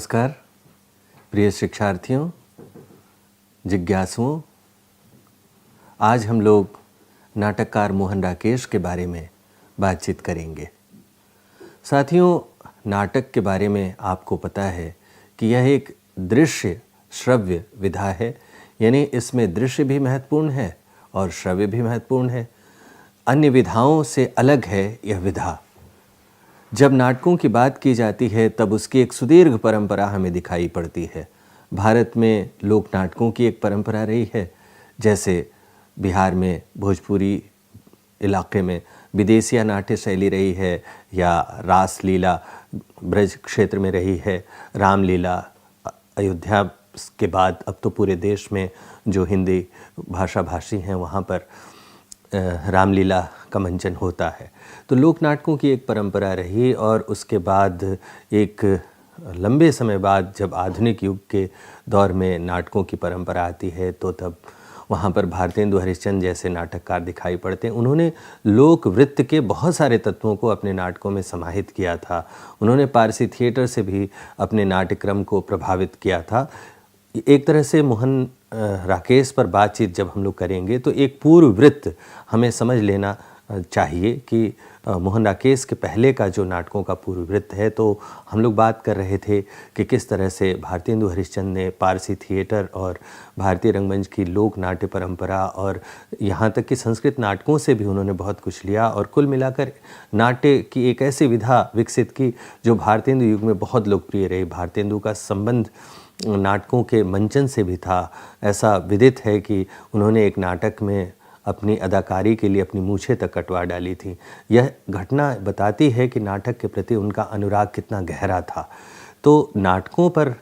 नमस्कार प्रिय शिक्षार्थियों, जिज्ञासुओं। आज हम लोग नाटककार मोहन राकेश के बारे में बातचीत करेंगे। साथियों, नाटक के बारे में आपको पता है कि यह एक दृश्य श्रव्य विधा है, यानी इसमें दृश्य भी महत्वपूर्ण है और श्रव्य भी महत्वपूर्ण है। अन्य विधाओं से अलग है यह विधा। जब नाटकों की बात की जाती है तब उसकी एक सुदीर्घ परंपरा हमें दिखाई पड़ती है। भारत में लोक नाटकों की एक परंपरा रही है, जैसे बिहार में भोजपुरी इलाके में विदेशिया नाट्य शैली रही है, या रास लीला ब्रज क्षेत्र में रही है, रामलीला अयोध्या के बाद अब तो पूरे देश में जो हिंदी भाषा भाषी हैं वहाँ पर रामलीला का मंचन होता है। तो लोक नाटकों की एक परंपरा रही और उसके बाद एक लंबे समय बाद जब आधुनिक युग के दौर में नाटकों की परंपरा आती है तो तब वहाँ पर भारतेंदु हरिश्चंद्र जैसे नाटककार दिखाई पड़ते हैं। उन्होंने लोक वृत्त के बहुत सारे तत्वों को अपने नाटकों में समाहित किया था। उन्होंने पारसी थिएटर से भी अपने नाट्यक्रम को प्रभावित किया था। एक तरह से मोहन राकेश पर बातचीत जब हम लोग करेंगे तो एक पूर्व वृत्त हमें समझ लेना चाहिए कि मोहन राकेश के पहले का जो नाटकों का पूर्व वृत्त है। तो हम लोग बात कर रहे थे कि किस तरह से भारतेंदु हरिश्चंद्र ने पारसी थिएटर और भारतीय रंगमंच की लोक नाट्य परंपरा और यहाँ तक कि संस्कृत नाटकों से भी उन्होंने बहुत कुछ लिया और कुल मिलाकर नाट्य की एक ऐसी विधा विकसित की जो भारतेंदु युग में बहुत लोकप्रिय रही। भारतेंदु का संबंध नाटकों के मंचन से भी था। ऐसा विदित है कि उन्होंने एक नाटक में अपनी अदाकारी के लिए अपनी मूछें तक कटवा डाली थी। यह घटना बताती है कि नाटक के प्रति उनका अनुराग कितना गहरा था। तो नाटकों पर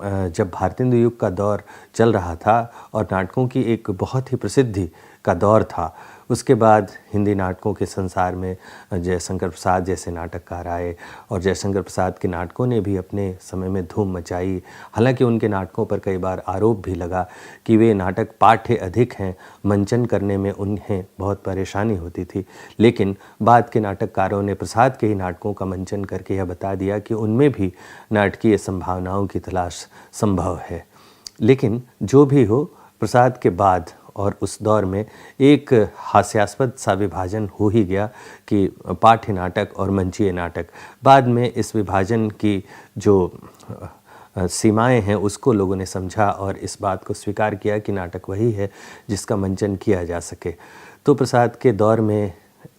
जब भारतेंदु युग का दौर चल रहा था और नाटकों की एक बहुत ही प्रसिद्धि का दौर था, उसके बाद हिंदी नाटकों के संसार में जयशंकर प्रसाद जैसे नाटककार आए और जयशंकर प्रसाद के नाटकों ने भी अपने समय में धूम मचाई। हालांकि उनके नाटकों पर कई बार आरोप भी लगा कि वे नाटक पाठ्य अधिक हैं, मंचन करने में उन्हें बहुत परेशानी होती थी। लेकिन बाद के नाटककारों ने प्रसाद के ही नाटकों का मंचन करके यह बता दिया कि उनमें भी नाटकीय संभावनाओं की तलाश संभव है। लेकिन जो भी हो, प्रसाद के बाद और उस दौर में एक हास्यास्पद सा विभाजन हो ही गया कि पाठ्य नाटक और मंचीय नाटक। बाद में इस विभाजन की जो सीमाएं हैं उसको लोगों ने समझा और इस बात को स्वीकार किया कि नाटक वही है जिसका मंचन किया जा सके। तो प्रसाद के दौर में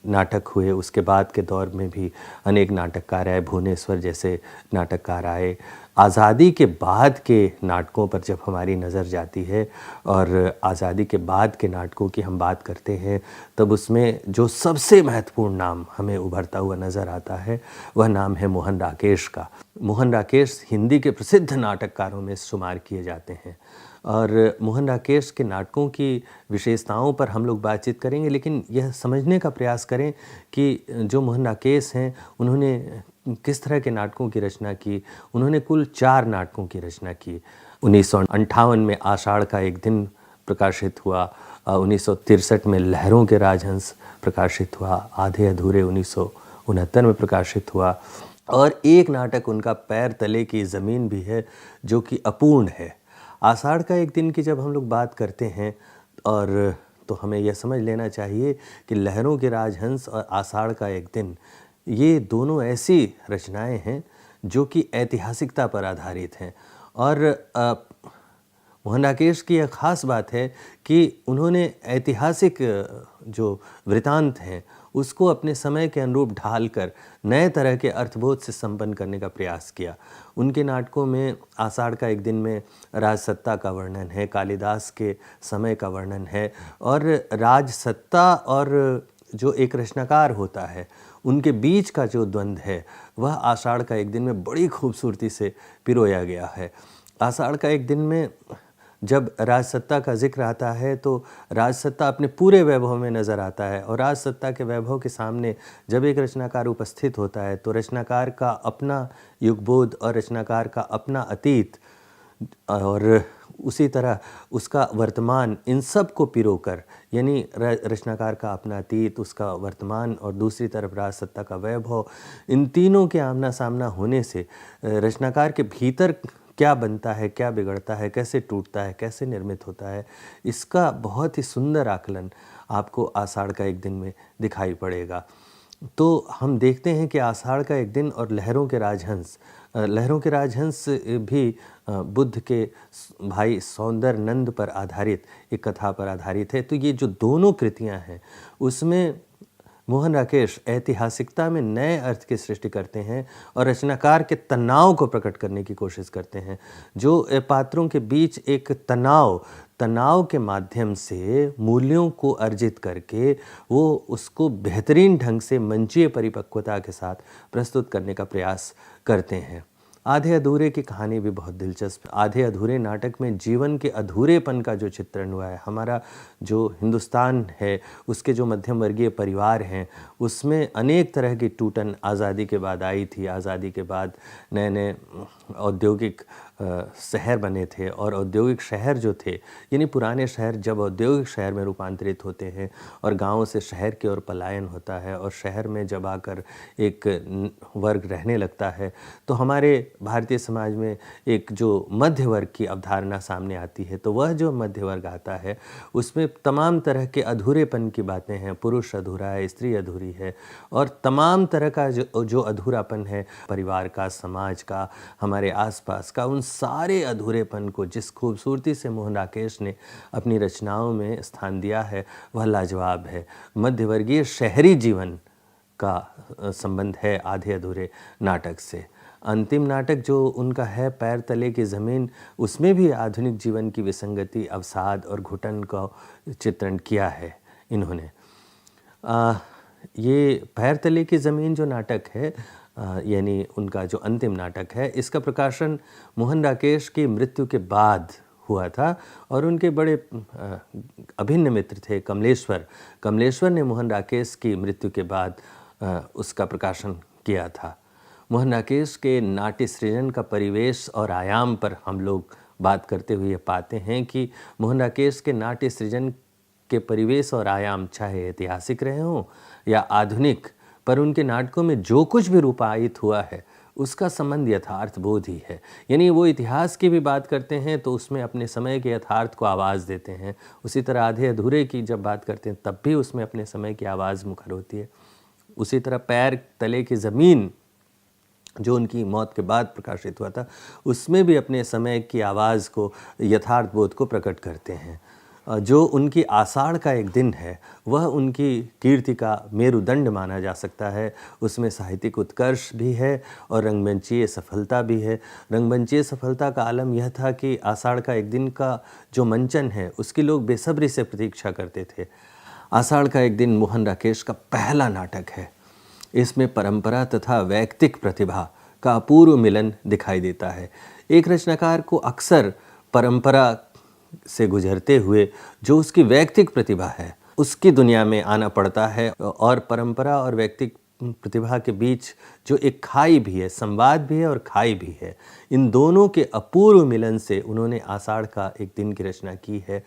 नाटक हुए, उसके बाद के दौर में भी अनेक नाटककार आए, भुवनेश्वर जैसे नाटककार आए। आज़ादी के बाद के नाटकों पर जब हमारी नज़र जाती है और आज़ादी के बाद के नाटकों की हम बात करते हैं तब उसमें जो सबसे महत्वपूर्ण नाम हमें उभरता हुआ नज़र आता है वह नाम है मोहन राकेश का। मोहन राकेश हिंदी के प्रसिद्ध नाटककारों में शुमार किए जाते हैं और मोहन राकेश के नाटकों की विशेषताओं पर हम लोग बातचीत करेंगे, लेकिन यह समझने का प्रयास करें कि जो मोहन राकेश हैं उन्होंने किस तरह के नाटकों की रचना की। उन्होंने कुल 4 नाटकों की रचना की। 1958 में आषाढ़ का एक दिन प्रकाशित हुआ, 1963 में लहरों के राजहंस प्रकाशित हुआ, आधे अधूरे 1969 में प्रकाशित हुआ और एक नाटक उनका पैर तले की ज़मीन भी है जो कि अपूर्ण है। आषाढ़ का एक दिन की जब हम लोग बात करते हैं और तो हमें यह समझ लेना चाहिए कि लहरों के राजहंस और आषाढ़ का एक दिन, ये दोनों ऐसी रचनाएं हैं जो कि ऐतिहासिकता पर आधारित हैं। और मोहन राकेश की यह ख़ास बात है कि उन्होंने ऐतिहासिक जो वृतांत हैं उसको अपने समय के अनुरूप ढालकर नए तरह के अर्थबोध से संपन्न करने का प्रयास किया। उनके नाटकों में आषाढ़ का एक दिन में राजसत्ता का वर्णन है, कालिदास के समय का वर्णन है और राजसत्ता और जो एक रचनाकार होता है उनके बीच का जो द्वंद्व है वह आषाढ़ का एक दिन में बड़ी खूबसूरती से पिरोया गया है। आषाढ़ का एक दिन में जब राजसत्ता का जिक्र आता है तो राजसत्ता अपने पूरे वैभव में नज़र आता है और राजसत्ता के वैभव के सामने जब एक रचनाकार उपस्थित होता है तो रचनाकार का अपना युगबोध और रचनाकार का अपना अतीत और उसी तरह उसका वर्तमान, इन सब को पिरोकर, यानी रचनाकार का अपना अतीत, उसका वर्तमान और दूसरी तरफ राजसत्ता का वैभव, इन तीनों के आमना सामना होने से रचनाकार के भीतर क्या बनता है, क्या बिगड़ता है, कैसे टूटता है, कैसे निर्मित होता है, इसका बहुत ही सुंदर आकलन आपको आषाढ़ का एक दिन में दिखाई पड़ेगा। तो हम देखते हैं कि आषाढ़ का एक दिन और लहरों के राजहंस भी बुद्ध के भाई सौंदर नंद पर आधारित एक कथा पर आधारित है। तो ये जो दोनों कृतियां हैं उसमें मोहन राकेश ऐतिहासिकता में नए अर्थ की सृष्टि करते हैं और रचनाकार के तनाव को प्रकट करने की कोशिश करते हैं। जो पात्रों के बीच एक तनाव के माध्यम से मूल्यों को अर्जित करके वो उसको बेहतरीन ढंग से मंचीय परिपक्वता के साथ प्रस्तुत करने का प्रयास करते हैं। आधे अधूरे की कहानी भी बहुत दिलचस्प। आधे अधूरे नाटक में जीवन के अधूरेपन का जो चित्रण हुआ है, हमारा जो हिंदुस्तान है उसके जो मध्यम वर्गीय परिवार हैं उसमें अनेक तरह की टूटन आज़ादी के बाद आई थी। आज़ादी के बाद नए नए औद्योगिक शहर बने थे और औद्योगिक शहर जो थे, यानी पुराने शहर जब औद्योगिक शहर में रूपांतरित होते हैं और गाँव से शहर की ओर पलायन होता है और शहर में जब आकर एक वर्ग रहने लगता है, तो हमारे भारतीय समाज में एक जो मध्य वर्ग की अवधारणा सामने आती है। तो वह जो मध्य वर्ग आता है उसमें तमाम तरह के अधूरेपन की बातें हैं। पुरुष अधूरा है, स्त्री अधूरी है और तमाम तरह का जो अधूरापन है परिवार का, समाज का, हमारे आसपास का, उन सारे अधूरेपन को जिस खूबसूरती से मोहन राकेश ने अपनी रचनाओं में स्थान दिया है वह लाजवाब है। मध्यवर्गीय शहरी जीवन का संबंध है आधे अधूरे नाटक से। अंतिम नाटक जो उनका है पैर तले की ज़मीन, उसमें भी आधुनिक जीवन की विसंगति, अवसाद और घुटन का चित्रण किया है इन्होंने। ये पैर तले की ज़मीन जो नाटक है, यानी उनका जो अंतिम नाटक है, इसका प्रकाशन मोहन राकेश की मृत्यु के बाद हुआ था और उनके बड़े अभिन्न मित्र थे कमलेश्वर ने मोहन राकेश की मृत्यु के बाद उसका प्रकाशन किया था। मोहन राकेश के नाट्य सृजन का परिवेश और आयाम पर हम लोग बात करते हुए पाते हैं कि मोहन राकेश के नाट्य सृजन के परिवेश और आयाम चाहे ऐतिहासिक रहे हों या आधुनिक, पर उनके नाटकों में जो कुछ भी रूपायित हुआ है उसका संबंध यथार्थ बोध ही है। यानी वो इतिहास की भी बात करते हैं तो उसमें अपने समय के यथार्थ को आवाज़ देते हैं। उसी तरह आधे अधूरे की जब बात करते हैं तब भी उसमें अपने समय की आवाज़ मुखर होती है। उसी तरह पैर तले की ज़मीन जो उनकी मौत के बाद प्रकाशित हुआ था उसमें भी अपने समय की आवाज़ को, यथार्थ बोध को प्रकट करते हैं। जो उनकी आषाढ़ का एक दिन है वह उनकी कीर्ति का मेरुदंड माना जा सकता है। उसमें साहित्यिक उत्कर्ष भी है और रंगमंचीय सफलता भी है। रंगमंचीय सफलता का आलम यह था कि आषाढ़ का एक दिन का जो मंचन है उसकी लोग बेसब्री से प्रतीक्षा करते थे। आषाढ़ का एक दिन मोहन राकेश का पहला नाटक है। इसमें परंपरा तथा वैयक्तिक प्रतिभा का अपूर्व मिलन दिखाई देता है। एक रचनाकार को अक्सर परंपरा से गुजरते हुए जो उसकी वैयक्तिक प्रतिभा है उसकी दुनिया में आना पड़ता है और परंपरा और वैयक्तिक प्रतिभा के बीच जो एक खाई भी है, संवाद भी है और खाई भी है, इन दोनों के अपूर्व मिलन से उन्होंने आषाढ़ का एक दिन की रचना की है।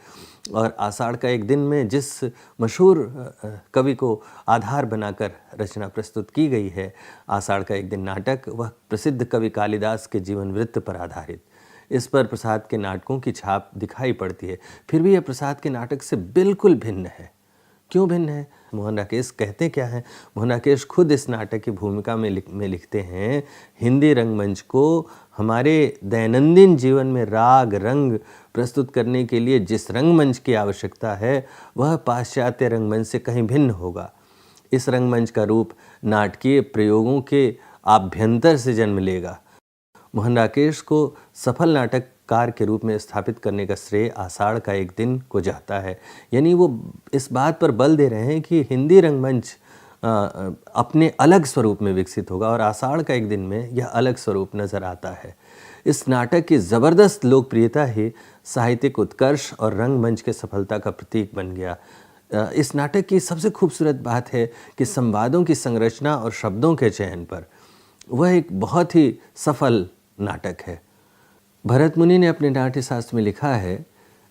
और आषाढ़ का एक दिन में जिस मशहूर कवि को आधार बनाकर रचना प्रस्तुत की गई है, आषाढ़ का एक दिन नाटक, वह प्रसिद्ध कवि कालिदास के जीवन वृत्त पर आधारित। इस पर प्रसाद के नाटकों की छाप दिखाई पड़ती है, फिर भी यह प्रसाद के नाटक से बिल्कुल भिन्न है। क्यों भिन्न है? मोहन राकेश कहते क्या हैं? मोहन राकेश खुद इस नाटक की भूमिका में लिखते हैं, हिंदी रंगमंच को हमारे दैनंदिन जीवन में राग रंग प्रस्तुत करने के लिए जिस रंगमंच की आवश्यकता है वह पाश्चात्य रंगमंच से कहीं भिन्न होगा। इस रंगमंच का रूप नाटकीय प्रयोगों के आभ्यंतर से जन्म लेगा। मोहन राकेश को सफल नाटककार के रूप में स्थापित करने का श्रेय आषाढ़ का एक दिन को जाता है। यानी वो इस बात पर बल दे रहे हैं कि हिंदी रंगमंच अपने अलग स्वरूप में विकसित होगा और आषाढ़ का एक दिन में यह अलग स्वरूप नज़र आता है। इस नाटक की ज़बरदस्त लोकप्रियता ही साहित्यिक उत्कर्ष और रंगमंच के सफलता का प्रतीक बन गया। इस नाटक की सबसे खूबसूरत बात है कि संवादों की संरचना और शब्दों के चयन पर वह एक बहुत ही सफल नाटक है। भरत मुनि ने अपने नाट्य शास्त्र में लिखा है,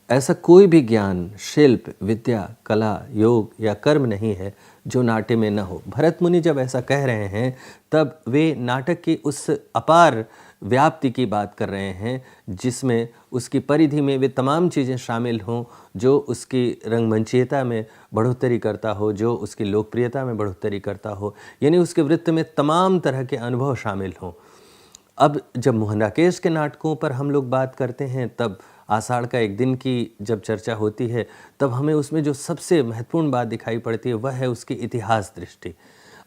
ऐसा कोई भी ज्ञान, शिल्प, विद्या, कला, योग या कर्म नहीं है जो नाट्य में न हो। भरत मुनि जब ऐसा कह रहे हैं तब वे नाटक की उस अपार व्याप्ति की बात कर रहे हैं जिसमें उसकी परिधि में वे तमाम चीज़ें शामिल हों जो उसकी रंगमंचीयता में बढ़ोतरी करता हो, जो उसकी लोकप्रियता में बढ़ोतरी करता हो, यानी उसके वृत्त में तमाम तरह के अनुभव शामिल हों। अब जब मोहन राकेश के नाटकों पर हम लोग बात करते हैं तब आषाढ़ का एक दिन की जब चर्चा होती है तब हमें उसमें जो सबसे महत्वपूर्ण बात दिखाई पड़ती है वह है उसकी इतिहास दृष्टि।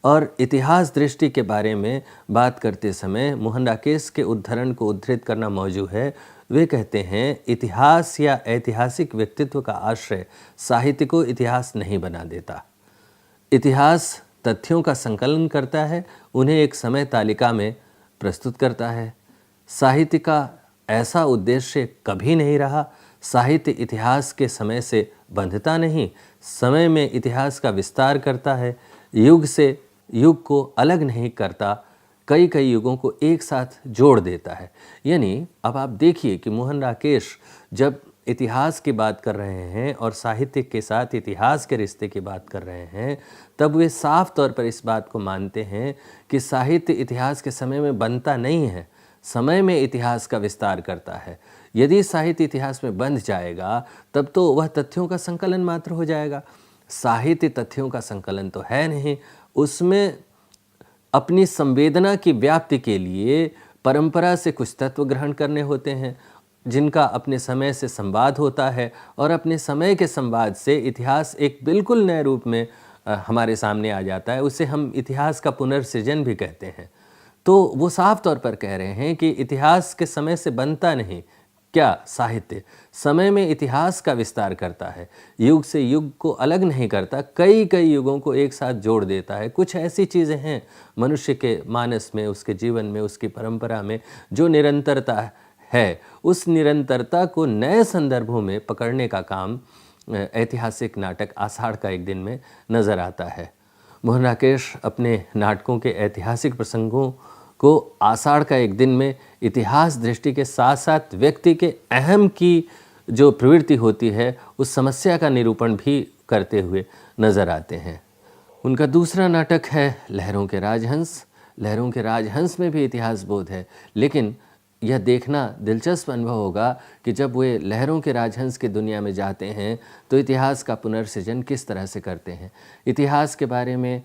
और इतिहास दृष्टि के बारे में बात करते समय मोहन राकेश के उद्धरण को उद्धृत करना मौजूद है। वे कहते हैं, इतिहास या ऐतिहासिक व्यक्तित्व का आश्रय साहित्य को इतिहास नहीं बना देता। इतिहास तथ्यों का संकलन करता है, उन्हें एक समय तालिका में प्रस्तुत करता है। साहित्य का ऐसा उद्देश्य कभी नहीं रहा। साहित्य इतिहास के समय से बंधता नहीं, समय में इतिहास का विस्तार करता है, युग से युग को अलग नहीं करता, कई कई युगों को एक साथ जोड़ देता है। यानी अब आप देखिए कि मोहन राकेश जब इतिहास की बात कर रहे हैं और साहित्य के साथ इतिहास के रिश्ते की बात कर रहे हैं तब वे साफ तौर पर इस बात को मानते हैं कि साहित्य इतिहास के समय में बनता नहीं है, समय में इतिहास का विस्तार करता है। यदि साहित्य इतिहास में बंध जाएगा तब तो वह तथ्यों का संकलन मात्र हो जाएगा। साहित्य तथ्यों का संकलन तो है नहीं, उसमें अपनी संवेदना की व्याप्ति के लिए परंपरा से कुछ तत्व ग्रहण करने होते हैं जिनका अपने समय से संवाद होता है और अपने समय के संवाद से इतिहास एक बिल्कुल नए रूप में हमारे सामने आ जाता है। उसे हम इतिहास का पुनर्सृजन भी कहते हैं। तो वो साफ तौर पर कह रहे हैं कि इतिहास के समय से बनता नहीं, क्या साहित्य समय में इतिहास का विस्तार करता है, युग से युग को अलग नहीं करता, कई कई युगों को एक साथ जोड़ देता है। कुछ ऐसी चीज़ें हैं मनुष्य के मानस में, उसके जीवन में, उसकी परंपरा में जो निरंतरता है, उस निरंतरता को नए संदर्भों में पकड़ने का काम ऐतिहासिक नाटक आषाढ़ का एक दिन में नज़र आता है। मोहन राकेश अपने नाटकों के ऐतिहासिक प्रसंगों को आषाढ़ का एक दिन में इतिहास दृष्टि के साथ साथ व्यक्ति के अहम की जो प्रवृत्ति होती है उस समस्या का निरूपण भी करते हुए नज़र आते हैं। उनका दूसरा नाटक है लहरों के राजहंस। लहरों के राजहंस में भी इतिहास बोध है, लेकिन यह देखना दिलचस्प अनुभव होगा कि जब वे लहरों के राजहंस की दुनिया में जाते हैं तो इतिहास का पुनर्सृजन किस तरह से करते हैं। इतिहास के बारे में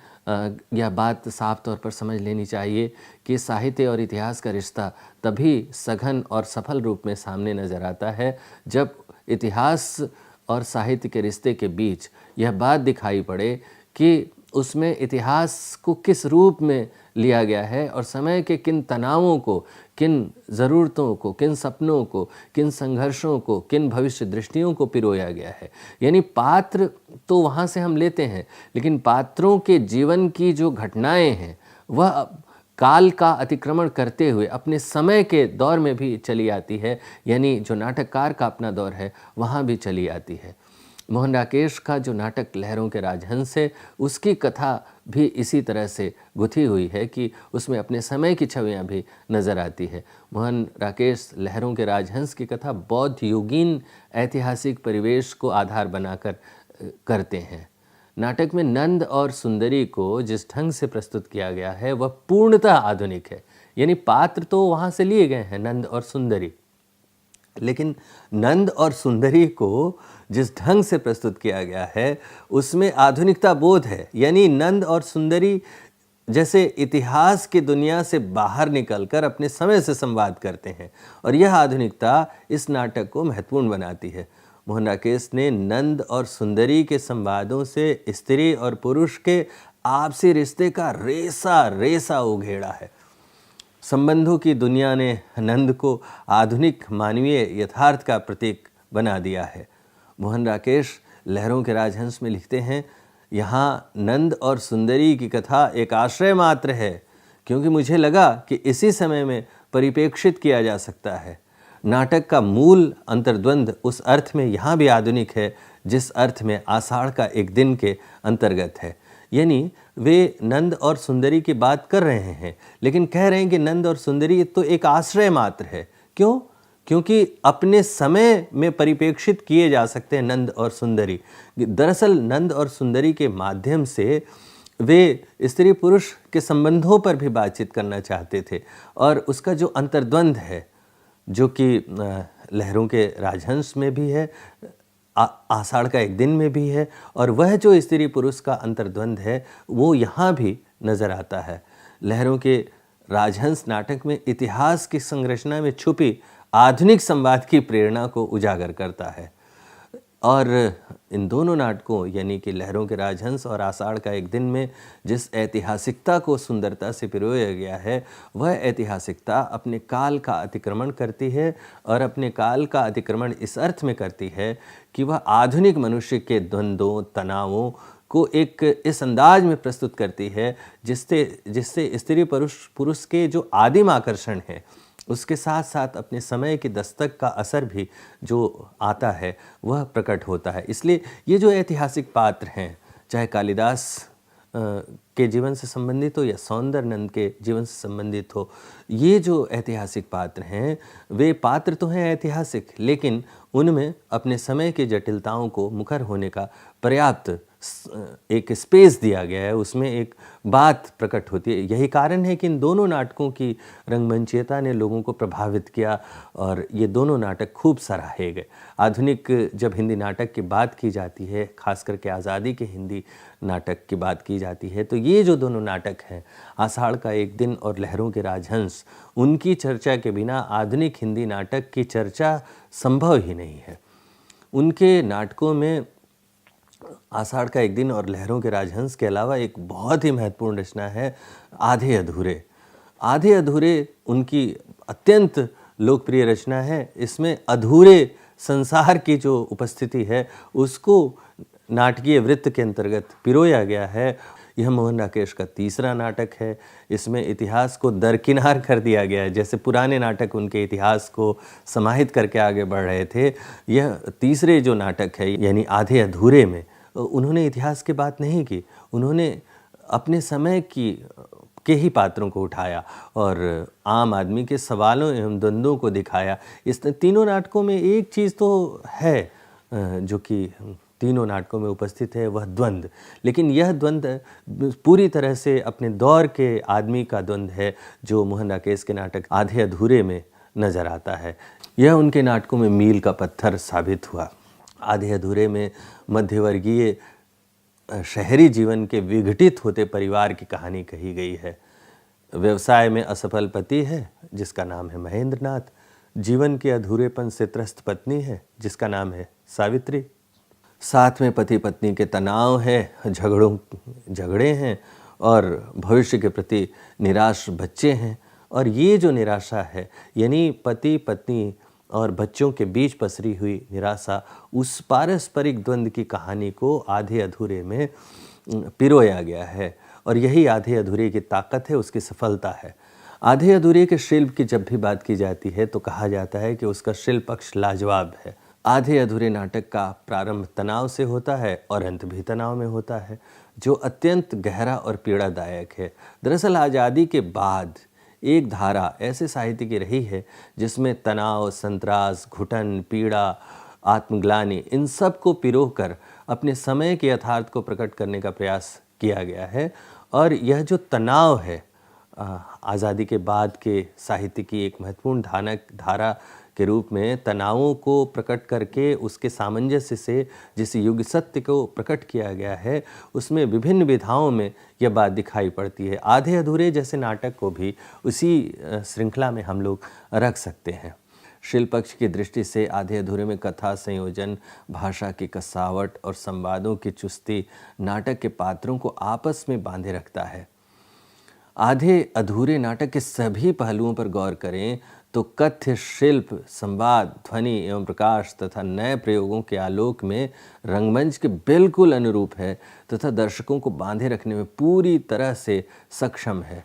यह बात साफ तौर पर समझ लेनी चाहिए कि साहित्य और इतिहास का रिश्ता तभी सघन और सफल रूप में सामने नज़र आता है जब इतिहास और साहित्य के रिश्ते के बीच यह बात दिखाई पड़े कि उसमें इतिहास को किस रूप में लिया गया है और समय के किन तनावों को, किन ज़रूरतों को, किन सपनों को, किन संघर्षों को, किन भविष्य दृष्टियों को पिरोया गया है। यानी पात्र तो वहाँ से हम लेते हैं, लेकिन पात्रों के जीवन की जो घटनाएं हैं वह काल का अतिक्रमण करते हुए अपने समय के दौर में भी चली आती है, यानी जो नाटककार का अपना दौर है वहाँ भी चली आती है। मोहन राकेश का जो नाटक लहरों के राजहंस है उसकी कथा भी इसी तरह से गुथी हुई है कि उसमें अपने समय की छवियां भी नज़र आती है। मोहन राकेश लहरों के राजहंस की कथा बौद्ध युगीन ऐतिहासिक परिवेश को आधार बनाकर करते हैं। नाटक में नंद और सुंदरी को जिस ढंग से प्रस्तुत किया गया है वह पूर्णतः आधुनिक है। यानी पात्र तो वहाँ से लिए गए हैं नंद और सुंदरी, लेकिन नंद और सुंदरी को जिस ढंग से प्रस्तुत किया गया है उसमें आधुनिकता बोध है। यानी नंद और सुंदरी जैसे इतिहास की दुनिया से बाहर निकलकर अपने समय से संवाद करते हैं और यह आधुनिकता इस नाटक को महत्वपूर्ण बनाती है। मोहन राकेश ने नंद और सुंदरी के संवादों से स्त्री और पुरुष के आपसी रिश्ते का रेसा रेसा उघेड़ा है। संबंधों की दुनिया ने नंद को आधुनिक मानवीय यथार्थ का प्रतीक बना दिया है। मोहन राकेश लहरों के राजहंस में लिखते हैं, यहाँ नंद और सुंदरी की कथा एक आश्रय मात्र है क्योंकि मुझे लगा कि इसी समय में परिप्रेक्षित किया जा सकता है। नाटक का मूल अंतर्द्वंद उस अर्थ में यहाँ भी आधुनिक है जिस अर्थ में आषाढ़ का एक दिन के अंतर्गत है। यानी वे नंद और सुंदरी की बात कर रहे हैं लेकिन कह रहे हैं कि नंद और सुंदरी तो एक आश्रय मात्र है। क्यों? क्योंकि अपने समय में परिप्रेक्षित किए जा सकते हैं नंद और सुंदरी। दरअसल नंद और सुंदरी के माध्यम से वे स्त्री पुरुष के संबंधों पर भी बातचीत करना चाहते थे, और उसका जो अंतर्द्वंद है, जो कि लहरों के राजहंस में भी है, आषाढ़ का एक दिन में भी है, और वह जो स्त्री पुरुष का अंतर्द्वंद है वो यहाँ भी नज़र आता है। लहरों के राजहंस नाटक में इतिहास की संरचना में छुपी आधुनिक संवाद की प्रेरणा को उजागर करता है, और इन दोनों नाटकों यानी कि लहरों के राजहंस और आषाढ़ का एक दिन में जिस ऐतिहासिकता को सुंदरता से पिरोया गया है, वह ऐतिहासिकता अपने काल का अतिक्रमण करती है, और अपने काल का अतिक्रमण इस अर्थ में करती है कि वह आधुनिक मनुष्य के द्वंद्वों, तनावों को एक इस अंदाज में प्रस्तुत करती है जिससे स्त्री पुरुष के जो आदिम आकर्षण है उसके साथ साथ अपने समय की दस्तक का असर भी जो आता है वह प्रकट होता है। इसलिए ये जो ऐतिहासिक पात्र हैं, चाहे कालिदास के जीवन से संबंधित हो या सौंदरनंद के जीवन से संबंधित हो, ये जो ऐतिहासिक पात्र हैं वे पात्र तो हैं ऐतिहासिक, लेकिन उनमें अपने समय की जटिलताओं को मुखर होने का पर्याप्त एक स्पेस दिया गया है, उसमें एक बात प्रकट होती है। यही कारण है कि इन दोनों नाटकों की रंगमंचीयता ने लोगों को प्रभावित किया, और ये दोनों नाटक खूब सराहे गए। आधुनिक जब हिंदी नाटक की बात की जाती है, खास करके आज़ादी के हिंदी नाटक की बात की जाती है, तो ये जो दोनों नाटक हैं, आषाढ़ का एक दिन और लहरों के राजहंस, उनकी चर्चा के बिना आधुनिक हिंदी नाटक की चर्चा संभव ही नहीं है। उनके नाटकों में आषाढ़ का एक दिन और लहरों के राजहंस के अलावा एक बहुत ही महत्वपूर्ण रचना है आधे अधूरे। आधे अधूरे उनकी अत्यंत लोकप्रिय रचना है। इसमें अधूरे संसार की जो उपस्थिति है उसको नाटकीय वृत्त के अंतर्गत पिरोया गया है। यह मोहन राकेश का तीसरा नाटक है। इसमें इतिहास को दरकिनार कर दिया गया है। जैसे पुराने नाटक उनके इतिहास को समाहित करके आगे बढ़ रहे थे, यह तीसरे जो नाटक है यानी आधे अधूरे में उन्होंने इतिहास की बात नहीं की, उन्होंने अपने समय के ही पात्रों को उठाया और आम आदमी के सवालों एवं द्वंद्वों को दिखाया। इस तीनों नाटकों में एक चीज़ तो है जो कि तीनों नाटकों में उपस्थित है, वह द्वंद्व। लेकिन यह द्वंद्व पूरी तरह से अपने दौर के आदमी का द्वंद्व है जो मोहन राकेश के नाटक आधे अधूरे में नज़र आता है। यह उनके नाटकों में मील का पत्थर साबित हुआ। आधे अधूरे में मध्यवर्गीय शहरी जीवन के विघटित होते परिवार की कहानी कही गई है। व्यवसाय में असफल पति है जिसका नाम है महेंद्रनाथ, जीवन के अधूरेपन से त्रस्त पत्नी है जिसका नाम है सावित्री, साथ में पति पत्नी के तनाव है, झगड़े हैं और भविष्य के प्रति निराश बच्चे हैं। और ये जो निराशा है यानी पति पत्नी और बच्चों के बीच पसरी हुई निराशा, उस पारस्परिक द्वंद्व की कहानी को आधे अधूरे में पिरोया गया है। और यही आधे अधूरे की ताकत है, उसकी सफलता है। आधे अधूरे के शिल्प की जब भी बात की जाती है तो कहा जाता है कि उसका शिल्प पक्ष लाजवाब है। आधे अधूरे नाटक का प्रारंभ तनाव से होता है और अंत भी तनाव में होता है, जो अत्यंत गहरा और पीड़ादायक है। दरअसल आज़ादी के बाद एक धारा ऐसे साहित्य की रही है जिसमें तनाव, संतरास, घुटन, पीड़ा, आत्मग्लानि, इन सब को पिरोकर अपने समय के यथार्थ को प्रकट करने का प्रयास किया गया है। और यह जो तनाव है आज़ादी के बाद के साहित्य की एक महत्वपूर्ण धारा के रूप में तनावों को प्रकट करके उसके सामंजस्य से जिस युग सत्य को प्रकट किया गया है उसमें विभिन्न विधाओं में यह बात दिखाई पड़ती है। आधे अधूरे जैसे नाटक को भी उसी श्रृंखला में हम लोग रख सकते हैं। शिल्प पक्ष की दृष्टि से आधे अधूरे में कथा संयोजन, भाषा की कसावट और संवादों की चुस्ती नाटक के पात्रों को आपस में बांधे रखता है। आधे अधूरे नाटक के सभी पहलुओं पर गौर करें तो कथ्य, शिल्प, संवाद, ध्वनि एवं प्रकाश तथा नए प्रयोगों के आलोक में रंगमंच के बिल्कुल अनुरूप है तथा दर्शकों को बांधे रखने में पूरी तरह से सक्षम है।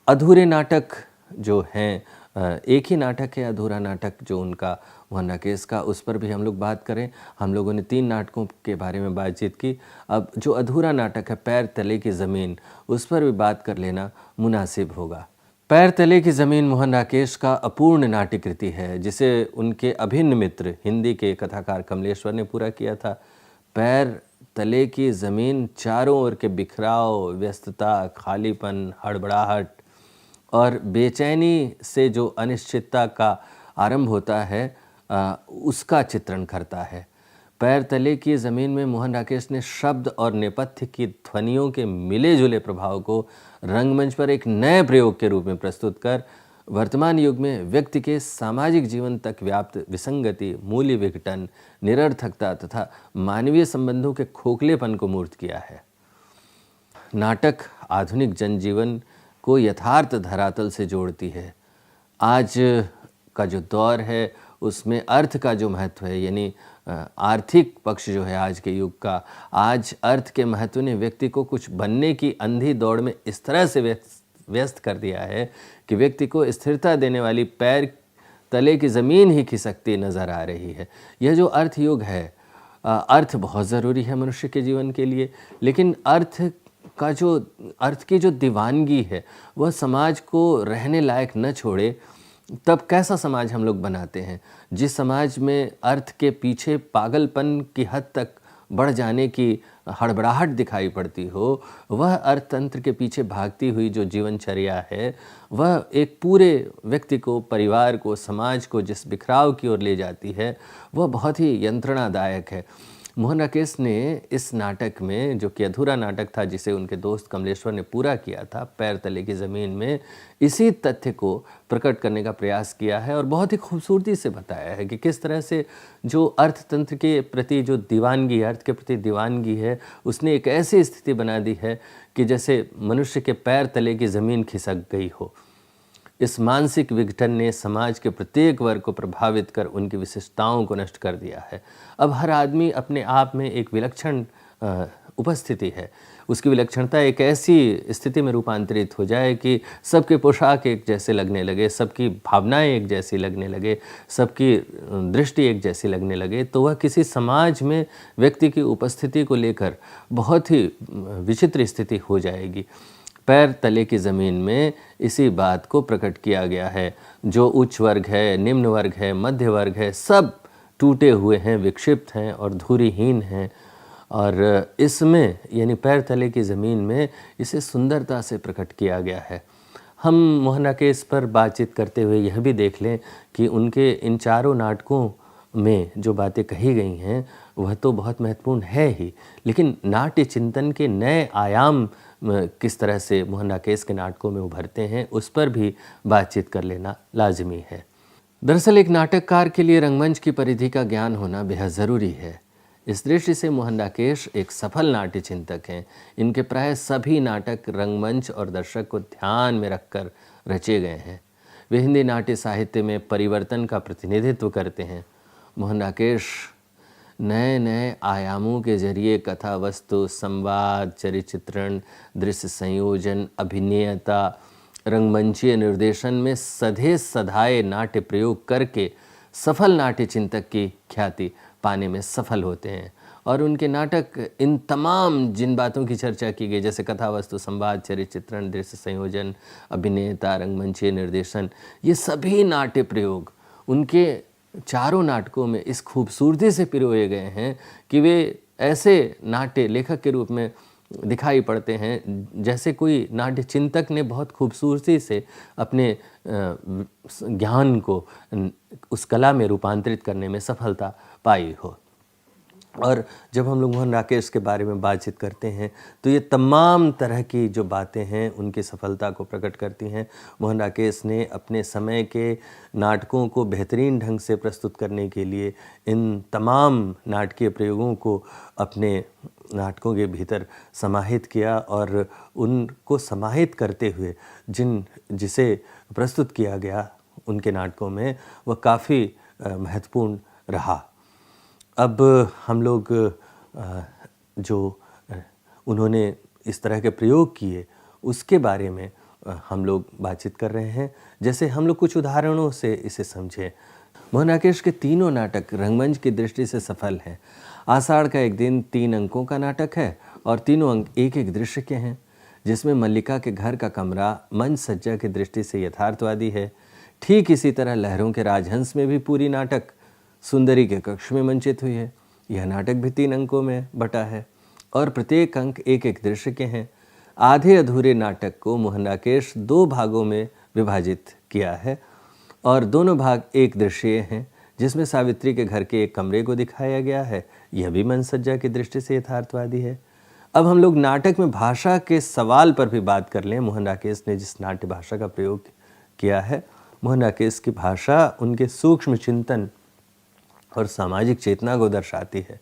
अधूरे नाटक जो हैं, एक ही नाटक है अधूरा नाटक जो उनका मोहन राकेश का, उस पर भी हम लोग बात करें। हम लोगों ने 3 नाटकों के बारे में बातचीत की। अब जो अधूरा नाटक है पैर तले की ज़मीन, उस पर भी बात कर लेना मुनासिब होगा। पैर तले की ज़मीन मोहन राकेश का अपूर्ण नाट्यकृति है, जिसे उनके अभिन्न मित्र हिंदी के कथाकार कमलेश्वर ने पूरा किया था। पैर तले की ज़मीन चारों ओर के बिखराव, व्यस्तता, खालीपन, हड़बड़ाहट और बेचैनी से जो अनिश्चितता का आरंभ होता है, उसका चित्रण करता है। पैर तले की ज़मीन में मोहन राकेश ने शब्द और नेपथ्य की ध्वनियों के मिले जुले प्रभाव को रंगमंच पर एक नए प्रयोग के रूप में प्रस्तुत कर वर्तमान युग में व्यक्ति के सामाजिक जीवन तक व्याप्त विसंगति, मूल्य विघटन, निरर्थकता तथा मानवीय संबंधों के खोखलेपन को मूर्त किया है। नाटक आधुनिक जनजीवन को यथार्थ धरातल से जोड़ती है। आज का जो दौर है उसमें अर्थ का जो महत्व है, यानी आर्थिक पक्ष जो है आज के युग का, आज अर्थ के महत्व ने व्यक्ति को कुछ बनने की अंधी दौड़ में इस तरह से व्यस्त कर दिया है कि व्यक्ति को स्थिरता देने वाली पैर तले की ज़मीन ही खिसकती नज़र आ रही है। यह जो अर्थ युग है, अर्थ बहुत ज़रूरी है मनुष्य के जीवन के लिए, लेकिन अर्थ की जो दीवानगी है वह समाज को रहने लायक न छोड़े, तब कैसा समाज हम लोग बनाते हैं? जिस समाज में अर्थ के पीछे पागलपन की हद तक बढ़ जाने की हड़बड़ाहट दिखाई पड़ती हो, वह अर्थतंत्र के पीछे भागती हुई जो जीवनचर्या है, वह एक पूरे व्यक्ति को, परिवार को, समाज को जिस बिखराव की ओर ले जाती है, वह बहुत ही यंत्रणादायक है। मोहन राकेश ने इस नाटक में, जो कि अधूरा नाटक था जिसे उनके दोस्त कमलेश्वर ने पूरा किया था, पैर तले की ज़मीन में, इसी तथ्य को प्रकट करने का प्रयास किया है और बहुत ही खूबसूरती से बताया है कि किस तरह से जो अर्थतंत्र के प्रति जो दीवानगी, अर्थ के प्रति दीवानगी है, उसने एक ऐसी स्थिति बना दी है कि जैसे मनुष्य के पैर तले की ज़मीन खिसक गई हो। इस मानसिक विघटन ने समाज के प्रत्येक वर्ग को प्रभावित कर उनकी विशेषताओं को नष्ट कर दिया है। अब हर आदमी अपने आप में एक विलक्षण उपस्थिति है। उसकी विलक्षणता एक ऐसी स्थिति में रूपांतरित हो जाए कि सबके पोशाक एक जैसे लगने लगे, सबकी भावनाएं एक जैसी लगने लगे, सबकी दृष्टि एक जैसी लगने लगे, तो वह किसी समाज में व्यक्ति की उपस्थिति को लेकर बहुत ही विचित्र स्थिति हो जाएगी। पैर तले की ज़मीन में इसी बात को प्रकट किया गया है। जो उच्च वर्ग है, निम्न वर्ग है, मध्य वर्ग है, सब टूटे हुए हैं, विक्षिप्त हैं और धुरीहीन हैं। और इसमें, यानी पैर तले की ज़मीन में, इसे सुंदरता से प्रकट किया गया है। हम मोहन राकेश पर बातचीत करते हुए यह भी देख लें कि उनके इन चारों नाटकों में जो बातें कही गई हैं वह तो बहुत महत्वपूर्ण है ही, लेकिन नाट्य चिंतन के नए आयाम किस तरह से मोहन राकेश के नाटकों में उभरते हैं, उस पर भी बातचीत कर लेना लाजमी है। दरअसल एक नाटककार के लिए रंगमंच की परिधि का ज्ञान होना बेहद ज़रूरी है। इस दृष्टि से मोहन राकेश एक सफल नाट्य चिंतक हैं। इनके प्राय सभी नाटक रंगमंच और दर्शक को ध्यान में रखकर रचे गए हैं। वे हिंदी नाट्य साहित्य में परिवर्तन का प्रतिनिधित्व करते हैं। मोहन राकेश नए नए आयामों के जरिए कथा वस्तु, संवाद, चरित्र चित्रण, दृश्य संयोजन, अभिनयता, रंगमंचीय निर्देशन में सधे सधाए नाट्य प्रयोग करके सफल नाट्य चिंतक की ख्याति पाने में सफल होते हैं। और उनके नाटक इन तमाम जिन बातों की चर्चा की गई, जैसे कथा वस्तु, संवाद, चरित्र चित्रण, दृश्य संयोजन, अभिनेता, रंगमंचीय निर्देशन, ये सभी नाट्य प्रयोग उनके चारों नाटकों में इस खूबसूरती से पिरोए गए हैं कि वे ऐसे नाट्य लेखक के रूप में दिखाई पड़ते हैं जैसे कोई नाट्य चिंतक ने बहुत खूबसूरती से अपने ज्ञान को उस कला में रूपांतरित करने में सफलता पाई हो। और जब हम लोग मोहन राकेश के बारे में बातचीत करते हैं तो ये तमाम तरह की जो बातें हैं उनकी सफलता को प्रकट करती हैं। मोहन राकेश ने अपने समय के नाटकों को बेहतरीन ढंग से प्रस्तुत करने के लिए इन तमाम नाटकीय प्रयोगों को अपने नाटकों के भीतर समाहित किया और उनको समाहित करते हुए जिसे प्रस्तुत किया गया उनके नाटकों में, वह काफ़ी महत्वपूर्ण रहा। अब हम लोग जो उन्होंने इस तरह के प्रयोग किए उसके बारे में हम लोग बातचीत कर रहे हैं। जैसे हम लोग कुछ उदाहरणों से इसे समझें। मोहन राकेश के तीनों नाटक रंगमंच की दृष्टि से सफल हैं। आषाढ़ का एक दिन 3 अंकों का नाटक है और तीनों अंक एक एक दृश्य के हैं। जिसमें मल्लिका के घर का कमरा मंच सज्जा की दृष्टि से यथार्थवादी है, ठीक इसी तरह लहरों के राजहंस में भी पूरी नाटक सुंदरी के कक्ष में मंचित हुई है। यह नाटक भी 3 अंकों में बटा है और प्रत्येक अंक एक एक दृश्य के हैं। आधे अधूरे नाटक को मोहन राकेश 2 भागों में विभाजित किया है और दोनों भाग एक दृश्य हैं, जिसमें सावित्री के घर के एक कमरे को दिखाया गया है। यह भी मंच सज्जा की दृष्टि से यथार्थवादी है। अब हम लोग नाटक में भाषा के सवाल पर भी बात कर लें। मोहन राकेश ने जिस नाट्य भाषा का प्रयोग किया है, मोहन राकेश की भाषा उनके सूक्ष्म चिंतन और सामाजिक चेतना को दर्शाती है।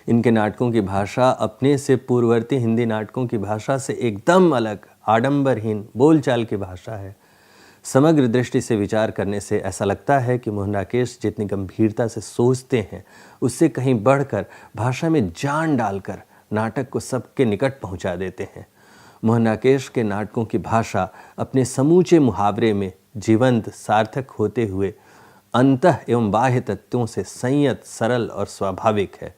इनके नाटकों की भाषा अपने से पूर्ववर्ती हिंदी नाटकों की भाषा से एकदम अलग, आडंबरहीन बोलचाल की भाषा है। समग्र दृष्टि से विचार करने से ऐसा लगता है कि मोहन राकेश जितनी गंभीरता से सोचते हैं, उससे कहीं बढ़कर भाषा में जान डालकर नाटक को सबके निकट पहुंचा देते हैं। मोहन राकेश के नाटकों की भाषा अपने समूचे मुहावरे में जीवंत सार्थक होते हुए अंतः एवं बाह्य तत्वों से संयत, सरल और स्वाभाविक है।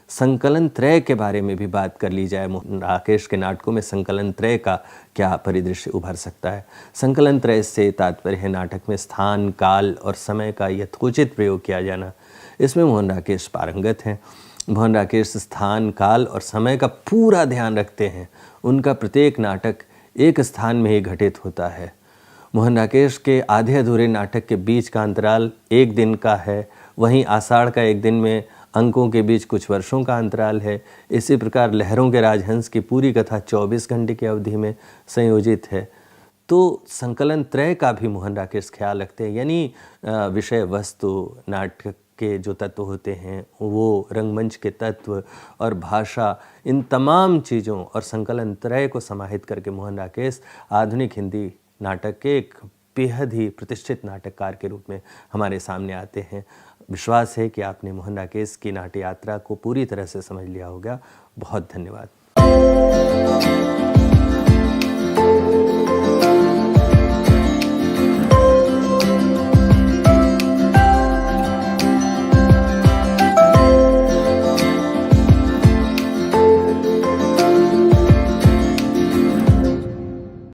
संकलन त्रय के बारे में भी बात कर ली जाए, मोहन राकेश के नाटकों में संकलन त्रय का क्या परिदृश्य उभर सकता है। संकलन त्रय से तात्पर्य है नाटक में स्थान, काल और समय का यथोचित प्रयोग किया जाना। इसमें मोहन राकेश पारंगत हैं। मोहन राकेश स्थान, काल और समय का पूरा ध्यान रखते हैं। उनका प्रत्येक नाटक एक स्थान में ही घटित होता है। मोहन राकेश के आधे अधूरे नाटक के बीच का अंतराल 1 दिन का है, वहीं आषाढ़ का 1 दिन में अंकों के बीच कुछ वर्षों का अंतराल है। इसी प्रकार लहरों के राजहंस की पूरी कथा 24 घंटे की अवधि में संयोजित है। तो संकलन त्रय का भी मोहन राकेश ख्याल रखते हैं, यानी विषय वस्तु, नाटक के जो तत्व होते हैं वो, रंगमंच के तत्व और भाषा, इन तमाम चीज़ों और संकलन त्रय को समाहित करके मोहन राकेश आधुनिक हिंदी नाटक के एक बेहद ही प्रतिष्ठित नाटककार के रूप में हमारे सामने आते हैं। विश्वास है कि आपने मोहन राकेश की नाट्य यात्रा को पूरी तरह से समझ लिया होगा। बहुत धन्यवाद।